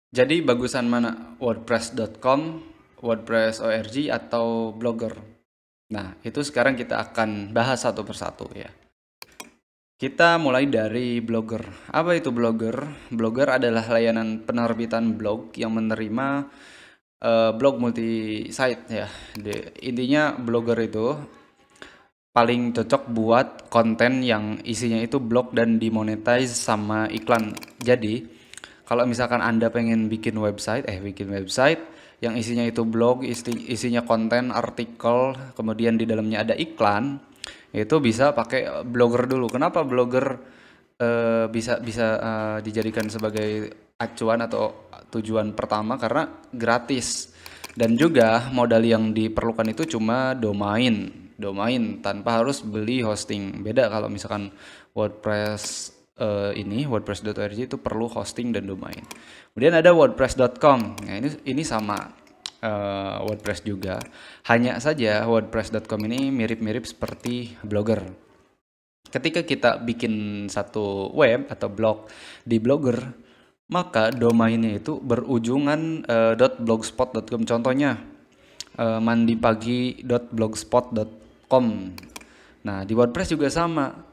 Jadi bagusan mana? WordPress.com, WordPress.org atau Blogger? Nah, itu sekarang kita akan bahas satu persatu ya. Kita mulai dari Blogger. Apa itu Blogger? Blogger adalah layanan penerbitan blog yang menerima blog multi-site ya. Intinya Blogger itu paling cocok buat konten yang isinya itu blog dan dimonetize sama iklan. Jadi, kalau misalkan Anda pengen bikin website yang isinya itu blog, isinya konten, artikel, kemudian di dalamnya ada iklan, itu bisa pakai Blogger dulu. Kenapa Blogger bisa bisa dijadikan sebagai acuan atau tujuan pertama? Karena gratis. Dan juga modal yang diperlukan itu cuma domain tanpa harus beli hosting. Beda kalau misalkan WordPress WordPress.org itu perlu hosting dan domain. Kemudian ada WordPress.com. Nah, ini sama WordPress juga. Hanya saja WordPress.com ini mirip-mirip seperti Blogger. Ketika kita bikin satu web atau blog di Blogger, maka domainnya itu berujungan .blogspot.com. Contohnya mandipagi.blogspot.com. Nah, di WordPress juga sama.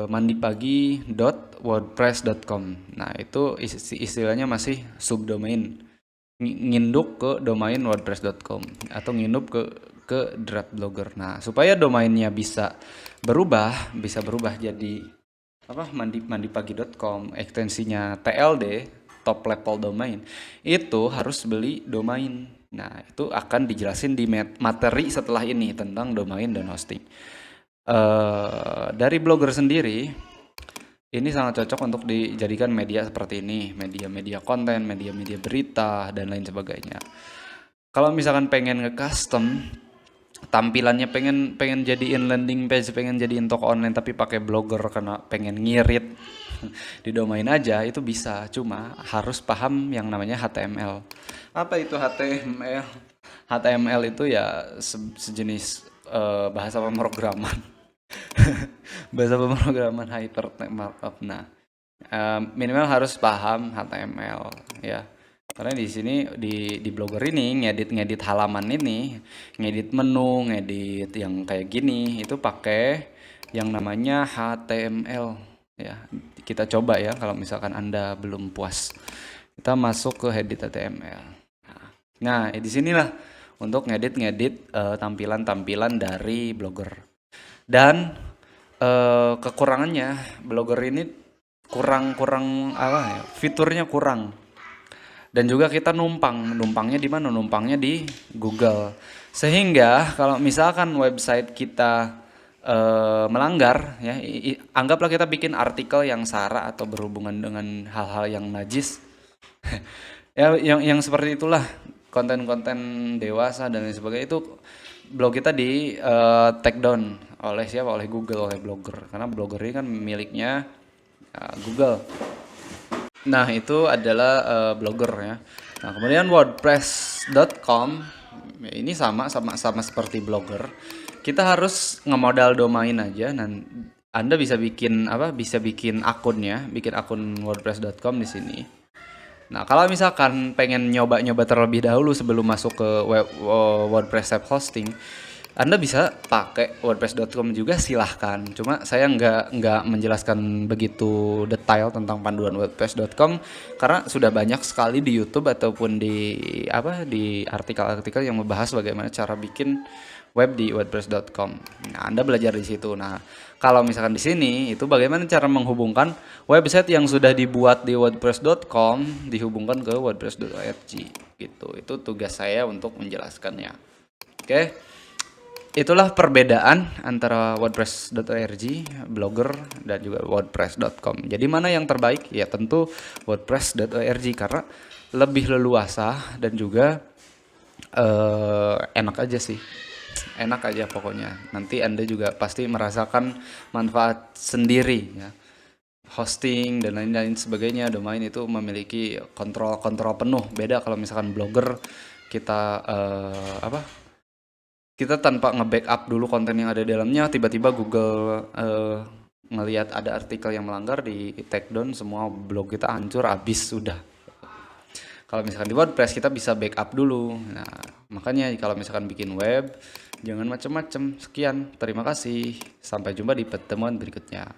Mandipagi.wordpress.com. Nah, itu istilahnya masih subdomain. Nginduk ke domain wordpress.com atau nginduk ke Blogger. Nah, supaya domainnya bisa berubah jadi apa mandipagi.com, ekstensinya TLD, top level domain, itu harus beli domain. Nah, itu akan dijelasin di materi setelah ini tentang domain dan hosting. Dari Blogger sendiri, ini sangat cocok untuk dijadikan media seperti ini, media-media konten, media-media berita, dan lain sebagainya. Kalau misalkan pengen nge-custom tampilannya, pengen pengen jadiin landing page, pengen jadiin toko online tapi pakai Blogger karena pengen ngirit di domain aja, itu bisa. Cuma harus paham yang namanya HTML. Apa itu HTML? HTML itu ya sejenis bahasa pemrograman. Bahasa pemrograman hypertext markup. Nah, minimal harus paham HTML ya. Karena di sini di Blogger ini ngedit halaman ini, ngedit menu, ngedit yang kayak gini itu pakai yang namanya HTML ya. Kita coba ya kalau misalkan Anda belum puas. Kita masuk ke edit HTML. Nah, di sinilah untuk ngedit-ngedit tampilan-tampilan dari Blogger. Dan kekurangannya Blogger ini kurang apa ya? Fiturnya kurang. Dan juga kita numpangnya di mana? Numpangnya di Google. Sehingga kalau misalkan website kita melanggar ya, anggaplah kita bikin artikel yang sara atau berhubungan dengan hal-hal yang najis. Ya, yang seperti itulah, konten-konten dewasa dan lain sebagainya, itu blog kita di take down oleh siapa? Oleh Google, oleh Blogger. Karena Blogger ini kan miliknya Google. Nah, itu adalah Blogger ya. Nah, kemudian WordPress.com ini sama seperti Blogger. Kita harus ngemodal domain aja. Dan Anda bisa bikin apa? Bisa bikin akunnya, bikin akun WordPress.com di sini. Nah, kalau misalkan pengen nyoba-nyoba terlebih dahulu sebelum masuk ke WordPress self hosting, Anda bisa pakai WordPress.com juga, silahkan. Cuma saya nggak menjelaskan begitu detail tentang panduan WordPress.com karena sudah banyak sekali di YouTube ataupun di artikel-artikel yang membahas bagaimana cara bikin web di WordPress.com. Nah, Anda belajar di situ. Nah, kalau misalkan di sini itu bagaimana cara menghubungkan website yang sudah dibuat di WordPress.com dihubungkan ke WordPress.org gitu. Itu tugas saya untuk menjelaskannya. Oke. Itulah perbedaan antara WordPress.org, Blogger, dan juga WordPress.com. Jadi mana yang terbaik? Ya tentu WordPress.org karena lebih leluasa dan juga enak aja sih. Enak aja pokoknya. Nanti Anda juga pasti merasakan manfaat sendiri ya. Hosting dan lain-lain sebagainya, domain itu memiliki kontrol penuh. Beda kalau misalkan Blogger, kita kita tanpa nge-backup dulu konten yang ada di dalamnya, tiba-tiba Google ngelihat ada artikel yang melanggar, di take down semua blog kita, hancur, habis sudah. Kalau misalkan di WordPress kita bisa backup dulu. Nah, makanya kalau misalkan bikin web jangan macam-macam. Sekian, terima kasih. Sampai jumpa di pertemuan berikutnya.